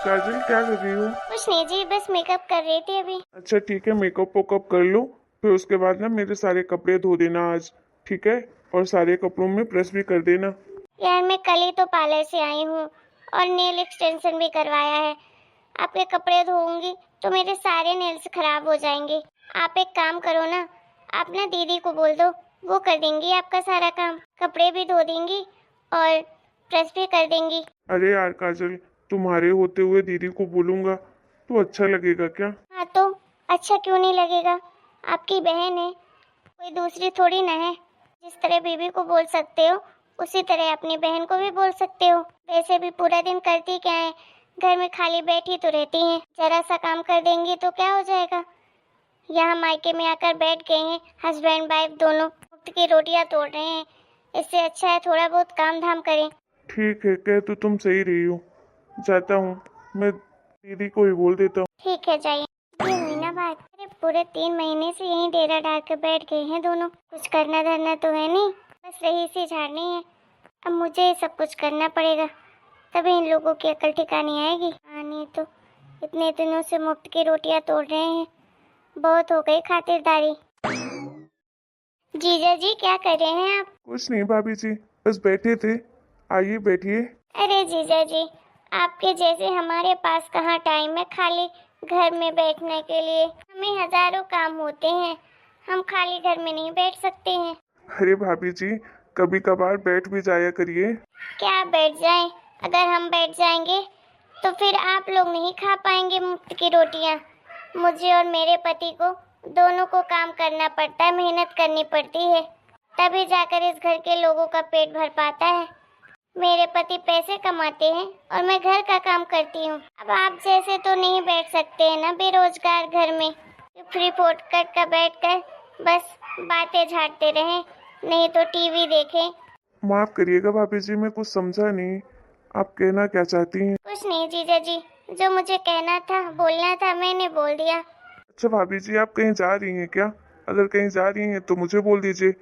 काजल क्या कर रही हो? कुछ नहीं जी, बस मेकअप कर रही थी अभी। अच्छा ठीक है, मेकअप वेकअप कर लो। फिर उसके बाद ना मेरे सारे कपड़े धो देना आज, ठीक है? और सारे कपड़ों में प्रेस भी कर देना। यार मैं कल ही तो पार्लर से आई हूँ और नेल एक्सटेंशन भी करवाया है। आपके कपड़े धोऊंगी तो मेरे सारे नेल्स खराब हो जाएंगे। आप एक काम करो ना, आप ना दीदी को बोल दो, वो कर देंगी आपका सारा काम, कपड़े भी धो देंगी और प्रेस भी कर देंगी। अरे यार काजल, तुम्हारे होते हुए दीदी को बोलूंगा तो अच्छा लगेगा क्या? हाँ तो अच्छा क्यों नहीं लगेगा? आपकी बहन है, कोई दूसरी थोड़ी ना है। जिस तरह बीबी को बोल सकते हो उसी तरह अपनी बहन को भी बोल सकते हो। वैसे भी पूरा दिन करती क्या है, घर में खाली बैठी तो रहती हैं। जरा सा काम कर देंगी तो क्या हो जाएगा। यहाँ मायके में आकर बैठ गए हैं, हस्बैंड वाइफ दोनों मुफ्त की रोटियां तोड़ रहे हैं। इससे अच्छा है थोड़ा बहुत काम धाम करें। ठीक है, कह तो तुम सही रही हो। जाता हूँ, मैं दीदी को ही बोल देता हूँ। ठीक है जाइए। ये हुई ना बात। अरे पूरे 3 महीने से यहीं डेरा डाल कर बैठ गए हैं दोनों। कुछ करना धरना तो है नहीं, बस रही सी झाड़नी है। अब मुझे ये सब कुछ करना पड़ेगा, तभी इन लोगों की अकल ठिकानी आएगी। हाँ नहीं तो इतने दिनों से मुफ्त की रोटियां तोड़ रहे हैं, बहुत हो गई खातिरदारी। जीजा जी क्या कर रहे हैं आप? कुछ नहीं भाभी जी, बस बैठे थे। आइए बैठिए। अरे जीजा जी, आपके जैसे हमारे पास कहाँ टाइम है खाली घर में बैठने के लिए। हमें हजारों काम होते हैं, हम खाली घर में नहीं बैठ सकते हैं। अरे भाभी जी, कभी कभार बैठ भी जाया करिए। क्या बैठ जाएं? अगर हम बैठ जाएंगे तो फिर आप लोग नहीं खा पाएंगे मुफ्त की रोटियां। मुझे और मेरे पति को दोनों को काम करना पड़ता है, मेहनत करनी पड़ती है, तभी जाकर इस घर के लोगों का पेट भर पाता है। मेरे पति पैसे कमाते हैं और मैं घर का काम करती हूँ। अब आप जैसे तो नहीं बैठ सकते हैं ना बेरोजगार घर में, फ्री फोकट का बैठ कर बस बातें झाड़ते रहें, नहीं तो टीवी देखें। माफ करिएगा भाभी जी, मैं कुछ समझा नहीं। आप कहना क्या चाहती हैं? कुछ नहीं जीजा जी, जो मुझे कहना था बोलना था मैंने बोल दिया। अच्छा भाभी जी, आप कहीं जा रही हैं क्या? अगर कहीं जा रही हैं तो मुझे बोल दीजिए,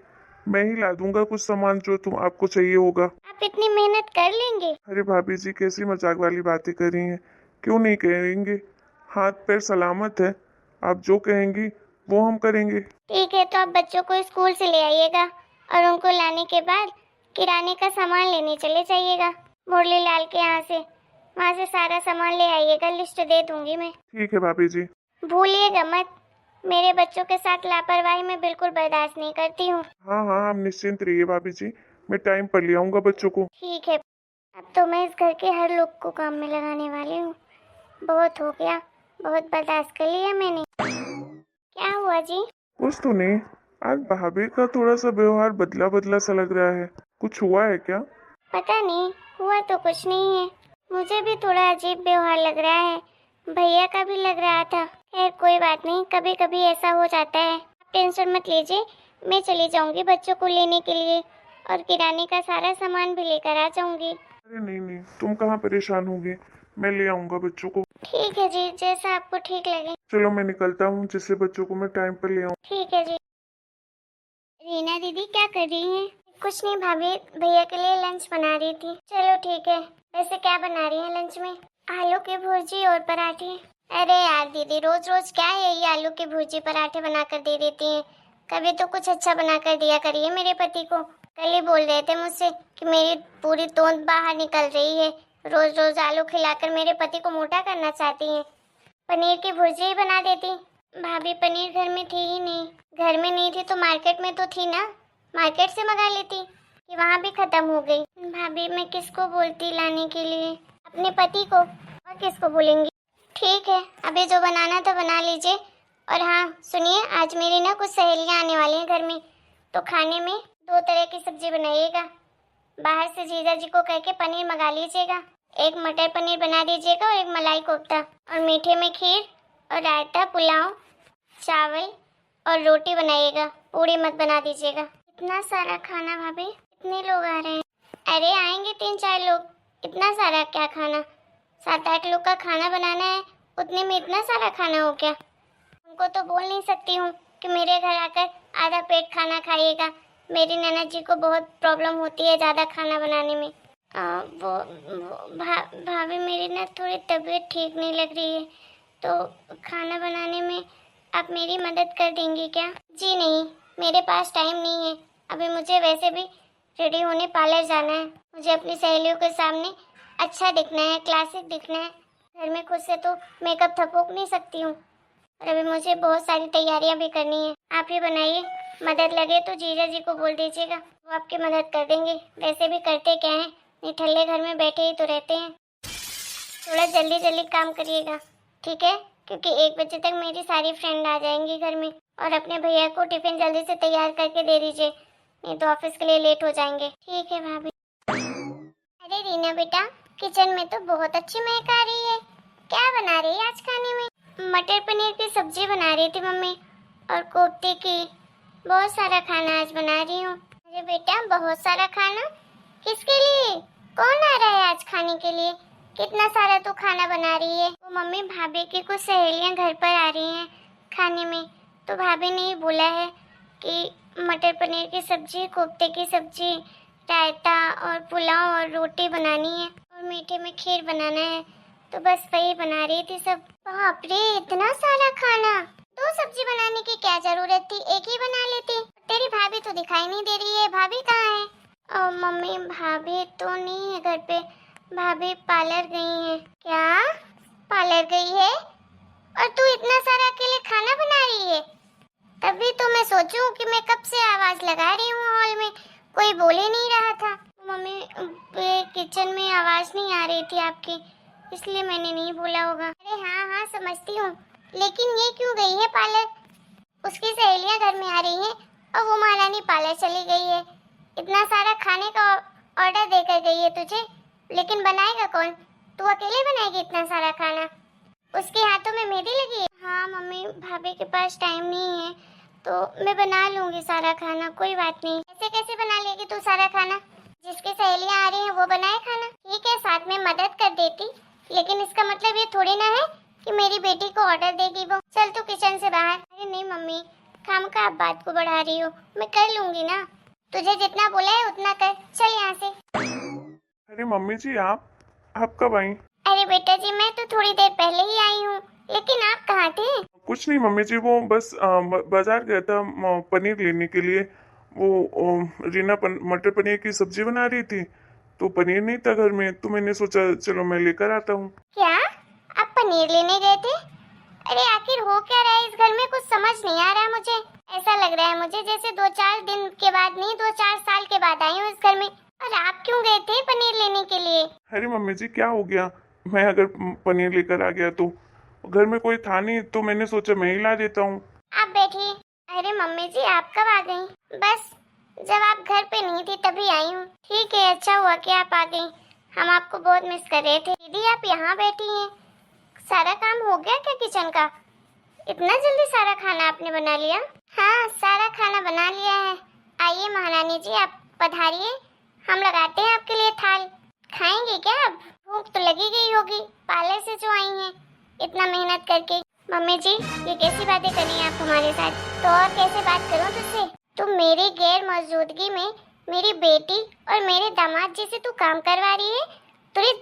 मैं ही ला दूंगा कुछ सामान जो तुम आपको चाहिए होगा। आप इतनी मेहनत कर लेंगे? अरे भाभी जी, कैसी मजाक वाली बातें कर रही हैं? क्यों नहीं करेंगे? हाथ पैर सलामत है, आप जो कहेंगी वो हम करेंगे। ठीक है तो आप बच्चों को स्कूल से ले आइएगा और उनको लाने के बाद किराने का सामान लेने चले जाइएगा मुरली लाल के यहाँ से। वहाँ से सारा सामान ले आइएगा, लिस्ट दे दूंगी मैं। ठीक है भाभी जी। भूलिएगा मत, मेरे बच्चों के साथ लापरवाही मैं बिल्कुल बर्दाश्त नहीं करती हूँ। हाँ हाँ, आप निश्चिंत रहिए भाभी जी, मैं टाइम पर ले आऊंगा बच्चों को। ठीक है, अब तो मैं इस घर के हर लोग को काम में लगाने वाली हूँ। बहुत हो गया, बहुत बर्दाश्त कर लिया मैंने। क्या हुआ जी? कुछ तो नहीं, आज भाभी का थोड़ा सा व्यवहार बदला बदला सा लग रहा है। कुछ हुआ है क्या? पता नहीं, हुआ तो कुछ नहीं है। मुझे भी थोड़ा अजीब व्यवहार लग रहा है, भैया का भी लग रहा था। खैर कोई बात नहीं, कभी कभी ऐसा हो जाता है। आप टेंशन मत लीजिए, मैं चली जाऊंगी बच्चों को लेने के लिए और किराने का सारा सामान भी लेकर आ जाऊंगी। अरे नहीं नहीं, तुम कहाँ परेशान होगी, मैं ले आऊंगा बच्चों को। ठीक है जी, जैसा आपको ठीक लगे। चलो मैं निकलता हूँ, जिससे बच्चों को मैं टाइम पर ले आऊँ। ठीक है जी। रीना दीदी क्या कर रही हैं? कुछ नहीं भाभी, भैया के लिए लंच बना रही थी। चलो ठीक है। वैसे क्या बना रही हैं लंच में? आलू की भुर्जी और पराठे। अरे यार दीदी, रोज रोज क्या है ये आलू की भुर्जी पराठे बना कर दे देती हैं। कभी तो कुछ अच्छा बना कर दिया करिए मेरे पति को। कल ही बोल रहे थे मुझसे कि मेरी पूरी तोंद बाहर निकल रही है, रोज रोज आलू खिलाकर मेरे पति को मोटा करना चाहती हैं। पनीर की भुर्जी ही बना देती। भाभी पनीर घर में थी ही नहीं। घर में नहीं थी तो मार्केट में तो थी ना, मार्केट से मंगा लेती। कि वहाँ भी खत्म हो गई। भाभी मैं किसको बोलती लाने के लिए? अपने पति को, और किसको बोलेंगी? ठीक है, अभी जो बनाना था बना लीजिए। और हाँ सुनिए, आज मेरी ना कुछ सहेलियाँ आने वाली हैं घर में, तो खाने में 2 तरह की सब्जी बनाइएगा। बाहर से जीजा जी को कह के पनीर मंगा लीजिएगा। एक मटर पनीर बना दीजिएगा और एक मलाई कोफ्ता, और मीठे में खीर और रायता, पुलाव, चावल और रोटी बनाइएगा, पूरी मत बना दीजिएगा। इतना सारा खाना भाभी? कितने लोग आ रहे हैं? अरे आएंगे 3-4 लोग, इतना सारा क्या खाना? 7-8 लोग का खाना बनाना है, उतने में इतना सारा खाना हो क्या? उनको तो बोल नहीं सकती हूँ कि मेरे घर आकर आधा पेट खाना खाइएगा। मेरी ननद जी को बहुत प्रॉब्लम होती है ज़्यादा खाना बनाने में। भाभी मेरी ना थोड़ी तबीयत ठीक नहीं लग रही है, तो खाना बनाने में आप मेरी मदद कर देंगी क्या? जी नहीं, मेरे पास टाइम नहीं है। अभी मुझे वैसे भी रेडी होने पार्लर जाना है। मुझे अपनी सहेलियों के सामने अच्छा दिखना है, क्लासिक दिखना है। घर में खुद से तो मेकअप थपोक नहीं सकती हूँ, और अभी मुझे बहुत सारी तैयारियां भी करनी है। आप ही बनाइए, मदद लगे तो जीजा जी को बोल दीजिएगा, वो आपकी मदद कर देंगे। वैसे भी करते क्या है, निठल्ले घर में बैठे ही तो रहते हैं। थोड़ा जल्दी जल्दी काम करिएगा, ठीक है? क्योंकि 1 बजे तक मेरी सारी फ्रेंड आ जाएंगी घर में। और अपने भैया को टिफिन जल्दी से तैयार करके दे दीजिए, नहीं तो ऑफिस के लिए लेट हो जाएंगे। ठीक है भाभी। अरे रीना बेटा, किचन में तो बहुत अच्छी महक आ रही है। क्या बना रही है आज खाने में? मटर पनीर की सब्जी बना रही थी मम्मी, और कोफ्ते की। बहुत सारा खाना आज बना रही हूँ। अरे बेटा, बहुत सारा खाना? किसके लिए? कौन आ रहा है आज खाने के लिए? कितना सारा तो खाना बना रही है। वो मम्मी, भाभी की कुछ सहेलियां घर पर आ रही हैं खाने में, तो भाभी ने ही बोला है कि मटर पनीर की सब्जी, कोफ्ते की सब्जी, रायता और पुलाव और रोटी बनानी है, और मीठे में खीर बनाना है। तो बस वही बना रही थी सब। बाप रे, इतना सारा खाना! 2 सब्जी बनाने की क्या जरूरत थी, एक ही बना लेती। तेरी भाभी तो दिखाई नहीं दे रही है, भाभी कहाँ है? मम्मी, भाभी तो नहीं है घर पे, भाभी पार्लर गई है। क्या? पार्लर गई है? और तू इतना सारा अकेले खाना बना रही है? तभी तो मैं सोचूं कि मैं कब से आवाज लगा रही हूँ हॉल में, कोई बोल ही नहीं रहा था। मम्मी, किचन में आवाज नहीं आ रही थी आपकी, इसलिए मैंने नहीं बोला होगा। अरे हाँ हाँ, समझती हूँ, लेकिन ये क्यों गई है पार्लर? उसकी सहेलियां घर में आ रही हैं और वो महारानी पार्लर चली गई है। इतना सारा खाने का ऑर्डर देकर गई है तुझे, लेकिन बनाएगा कौन? तू अकेले बनाएगी इतना सारा खाना? उसके हाथों में मेहंदी लगी है। हाँ मम्मी, भाभी के पास टाइम नहीं है, तो मैं बना लूंगी सारा खाना, कोई बात नहीं। ऐसे कैसे बना लेगी तू सारा खाना? जिसकी सहेलियां आ रही हैं वो बनाए खाना। ठीक है, साथ में मदद कर देती, लेकिन इसका मतलब ये थोड़ी ना है कि मेरी बेटी को ऑर्डर देगी वो। चल तू किचन से बाहर। अरे नहीं मम्मी, खामखा आप बात को बढ़ा रही हो, मैं कर लूंगी ना। तुझे जितना बोला है उतना कर, चल यहाँ से। अरे मम्मी जी, आप कब आई? अरे बेटा जी, मैं तो थोड़ी देर पहले ही आई हूँ, लेकिन आप कहाँ थे? कुछ नहीं मम्मी जी, वो बस बाजार गया था पनीर लेने के लिए। वो रीना मटर पनीर की सब्जी बना रही थी, तो पनीर नहीं था घर में, तो मैंने सोचा चलो मैं लेकर आता हूँ। क्या? आप पनीर लेने गए थे? अरे आखिर हो क्या रहा है इस घर में, कुछ समझ नहीं आ रहा मुझे। ऐसा लग रहा है मुझे जैसे 2-4 दिन के बाद नहीं, 2-4 साल के बाद आई हूँ इस घर में। और आप क्यों गए थे पनीर लेने के लिए? अरे मम्मी जी, क्या हो गया? मैं अगर पनीर लेकर आ गया तो घर में कोई था नहीं, तो मैंने सोचा मैं ही ला देता हूँ। आप बैठिए। अरे मम्मी जी, आप कब आ गई? बस जब आप घर पे नहीं थी तभी आई हूँ। ठीक है, अच्छा हुआ कि आप आ गई, हम आपको बहुत मिस कर रहे थे। दीदी आप यहाँ बैठी हैं, सारा काम हो गया क्या किचन का? इतना जल्दी सारा खाना आपने बना लिया? हाँ, सारा खाना बना लिया है। आइए महारानी जी, आप पधारिए, हम लगाते हैं आपके लिए थाल। खाएंगे क्या आप? भूख तो लगी गई होगी, पार्लर से जो आई हैं इतना मेहनत करके। मम्मी जी, ये कैसी बातें कर रही हैं आप हमारे साथ? तो और कैसे बात करूं तुझसे? तुम मेरी गैर मौजूदगी में मेरी बेटी और मेरे दामाद जी से तू काम करवा रही है।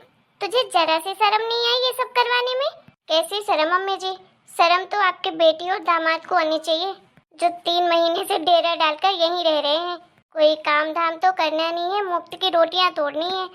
तुझे जरा सी शर्म नहीं आई ये सब करवाने में? कैसी शर्म मम्मी जी? शर्म तो आपके बेटी और दामाद को आनी चाहिए, जो 3 महीने से डेरा डालकर यहीं रह रहे हैं। कोई काम धाम तो करना नहीं है, मुफ्त की रोटियां तोड़नी है,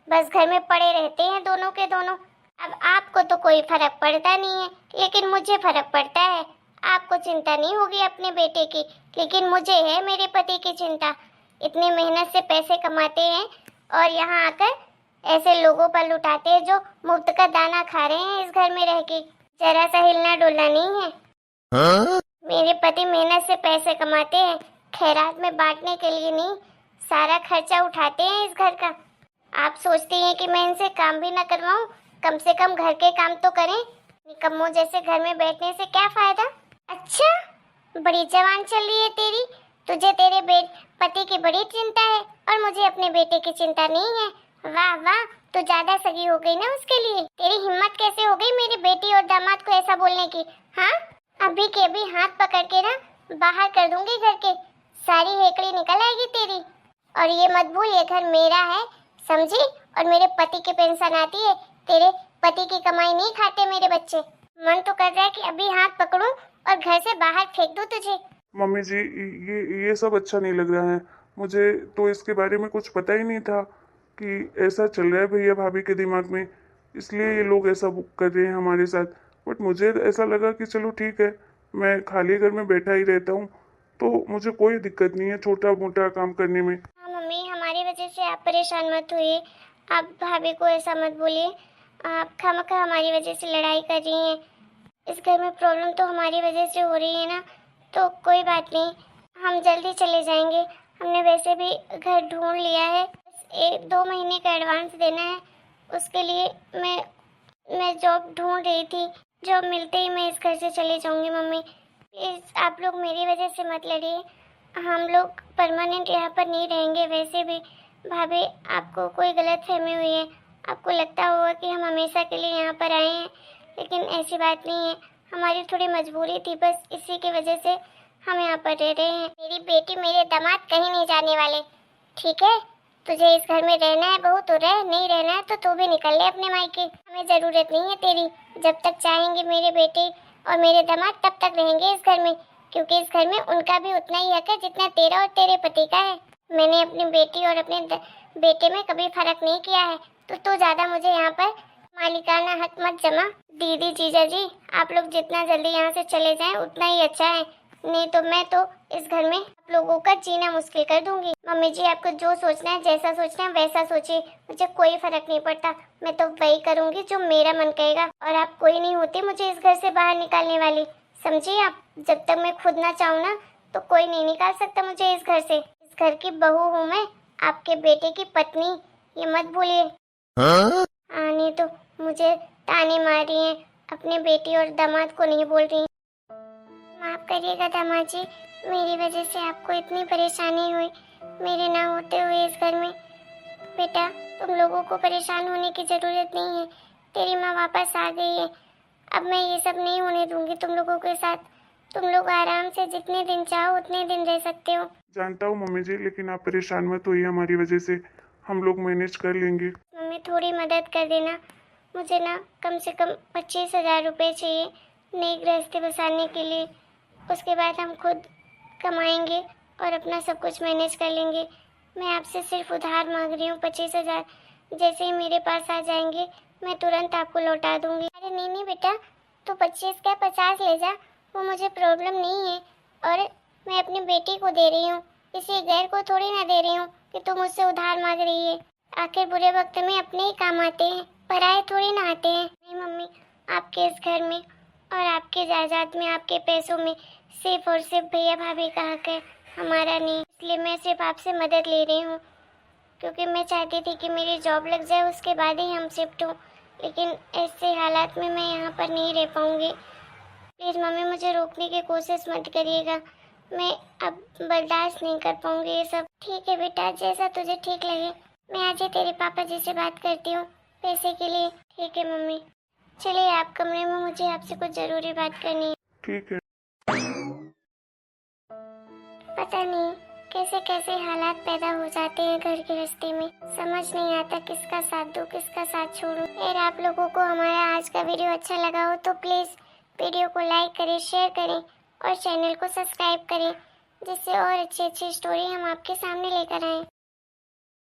बस घर में पड़े रहते हैं दोनों के दोनों। अब आपको तो कोई फर्क पड़ता नहीं है, लेकिन मुझे फर्क पड़ता है। आपको चिंता नहीं होगी अपने बेटे की, लेकिन मुझे है मेरे पति की चिंता। इतनी मेहनत से पैसे कमाते हैं और यहाँ आकर ऐसे लोगों पर लुटाते हैं जो मुफ्त का दाना खा रहे हैं इस घर में रह के। जरा सा हिलना डुलना नहीं है। मेरे पति मेहनत से पैसे कमाते हैं, खैरात में बांटने के लिए नहीं, सारा खर्चा उठाते हैं इस घर का। आप सोचती हैं कि मैं इनसे काम भी ना करवाऊं? कम से कम घर के काम तो करें। निकम्मों जैसे घर में बैठने से क्या फायदा? अच्छा, बड़ी जवान चल रही है तेरी। तुझे तेरे पति की बड़ी चिंता है और मुझे अपने बेटे की चिंता नहीं है। वाह वाह, तो ज्यादा सगी हो गई ना उसके लिए। तेरी हिम्मत कैसे हो गई मेरी बेटी और दामाद को ऐसा बोलने की? हाँ, अभी के अभी हाथ पकड़ के ना बाहर कर दूंगी घर के, सारी हेकड़ी निकल आएगी तेरी। और ये मत भूल, ये घर मेरा है, समझी? और मेरे पति की पेंशन आती है, तेरे पति की कमाई नहीं खाते मेरे बच्चे। मन तो कर रहा है कि अभी हाथ पकड़ूं और घर से बाहर फेंक दूं तुझे। मम्मी जी, ये सब अच्छा नहीं लग रहा है। मुझे तो इसके बारे में कुछ पता ही नहीं था कि ऐसा चल रहा है भैया भाभी के दिमाग में, इसलिए ये लोग ऐसा कर रहे हैं हमारे साथ। बट मुझे ऐसा लगा कि चलो ठीक है, मैं खाली घर में बैठा ही रहता हूँ, तो मुझे कोई दिक्कत नहीं है छोटा मोटा काम करने में। हाँ मम्मी, हमारी वजह से आप परेशान मत होइए, आप भाभी को ऐसा मत बोलिए। आप खामखा हमारी वजह से लड़ाई कर रही हैं। इस घर में प्रॉब्लम तो हमारी वजह से हो रही है ना, तो कोई बात नहीं, हम जल्दी चले जाएंगे। हमने वैसे भी घर ढूंढ लिया है, बस 1-2 महीने का एडवांस देना है। उसके लिए मैं जॉब ढूंढ रही थी, जॉब मिलते ही मैं इस घर से चली जाऊंगी। मम्मी प्लीज आप लोग मेरी वजह से मत लड़िए, हम लोग परमानेंट यहाँ पर नहीं रहेंगे। वैसे भी भाभी आपको कोई गलत फहमी हुई है, आपको लगता होगा कि हम हमेशा के लिए यहाँ पर आए हैं, लेकिन ऐसी बात नहीं है। हमारी थोड़ी मजबूरी थी, बस इसी की वजह से हम यहाँ पर रह रहे हैं। मेरी बेटी मेरे दामाद कहीं नहीं जाने वाले, ठीक है? तुझे इस घर में रहना है बहू तो रह, नहीं रहना है तो तू भी निकल ले अपने मायके। हमें जरूरत नहीं है तेरी, जब तक चाहेंगे मेरे बेटे और मेरे दामाद तब तक रहेंगे इस घर में, क्योंकि इस घर में उनका भी उतना ही हक है जितना तेरा और तेरे पति का है। मैंने अपनी बेटी और अपने बेटे में कभी फर्क नहीं किया है, तो तू ज्यादा मुझे यहाँ पर मालिकाना हक मत जमा। दीदी जीजा जी, आप लोग जितना जल्दी यहाँ से चले जाएं उतना ही अच्छा है, नहीं तो मैं तो इस घर में आप लोगों का जीना मुश्किल कर दूंगी। मम्मी जी आपको जो सोचना है, जैसा सोचना है वैसा सोचिए, मुझे कोई फर्क नहीं पड़ता। मैं तो वही करूंगी जो मेरा मन कहेगा, और आप कोई नहीं होती मुझे इस घर से बाहर निकालने वाली, समझिए आप? जब तक मैं खुद ना चाहूँ ना, तो कोई नहीं निकाल सकता मुझे इस घर से। इस घर की बहू हूँ मैं, आपके बेटे की पत्नी, ये मत भूलिए। हाँ नहीं तो मुझे ताने मार रही हैं, अपने बेटी और दामाद को नहीं बोल रही। माफ करिएगा दामाद जी, मेरी वजह से आपको इतनी परेशानी हुई, मेरे ना होते हुए इस घर में। बेटा तुम लोगों को परेशान होने की जरूरत नहीं है, तेरी माँ वापस आ गई है। अब मैं ये सब नहीं होने दूंगी तुम लोगों के साथ। तुम लोग आराम से जितने दिन चाहो उतने दिन रह सकते हो। जानता हूँ मम्मी जी, लेकिन आप परेशान मत होइए, हमारी वजह से हम लोग मैनेज कर लेंगे। मम्मी थोड़ी मदद कर देना, मुझे ना कम से कम 25,000 रुपये चाहिए नई गृहस्थी बसाने के लिए। उसके बाद हम खुद कमाएंगे और अपना सब कुछ मैनेज कर लेंगे। मैं आपसे सिर्फ उधार मांग रही हूँ 25,000, जैसे ही मेरे पास आ जाएंगे मैं तुरंत आपको लौटा दूंगी। अरे नहीं नहीं बेटा, तो 25 क्या 50 ले जा, वो मुझे प्रॉब्लम नहीं है। और मैं अपनी बेटी को दे रही हूँ, किसी गैर को थोड़ी ना दे रही हूँ कि तुम मुझसे उधार मांग रही है। आखिर बुरे वक्त में अपने ही काम आते हैं, पराए थोड़ी ना आते हैं। नहीं मम्मी, आपके इस घर में और आपके जायदाद में, आपके पैसों में सिर्फ और सिर्फ भैया भाभी का हक है, हमारा नहीं। इसलिए मैं सिर्फ आपसे मदद ले रही हूँ, क्योंकि मैं चाहती थी कि मेरी जॉब लग जाए उसके बाद ही हम शिफ्ट हों, लेकिन ऐसे हालात में मैं यहाँ पर नहीं रह पाऊँगी। प्लीज़ मम्मी मुझे रोकने की कोशिश मत करिएगा, मैं अब बर्दाश्त नहीं कर पाऊँगी ये सब। ठीक है बेटा, जैसा तुझे ठीक लगे। मैं आज ही तेरे पापा जी से बात करती हूँ पैसे के लिए। ठीक है मम्मी, चलिए आप कमरे में, मुझे आपसे कुछ ज़रूरी बात करनी है। ठीक है। पता नहीं कैसे कैसे हालात पैदा हो जाते हैं घर गृहस्थी में, समझ नहीं आता किसका साथ दूं किसका साथ छोड़ूं। अगर आप लोगों को हमारा आज का वीडियो अच्छा लगा हो तो प्लीज़ वीडियो को लाइक करें, शेयर करें और चैनल को सब्सक्राइब करें, जिससे और अच्छी अच्छी स्टोरी हम आपके सामने लेकर आएं।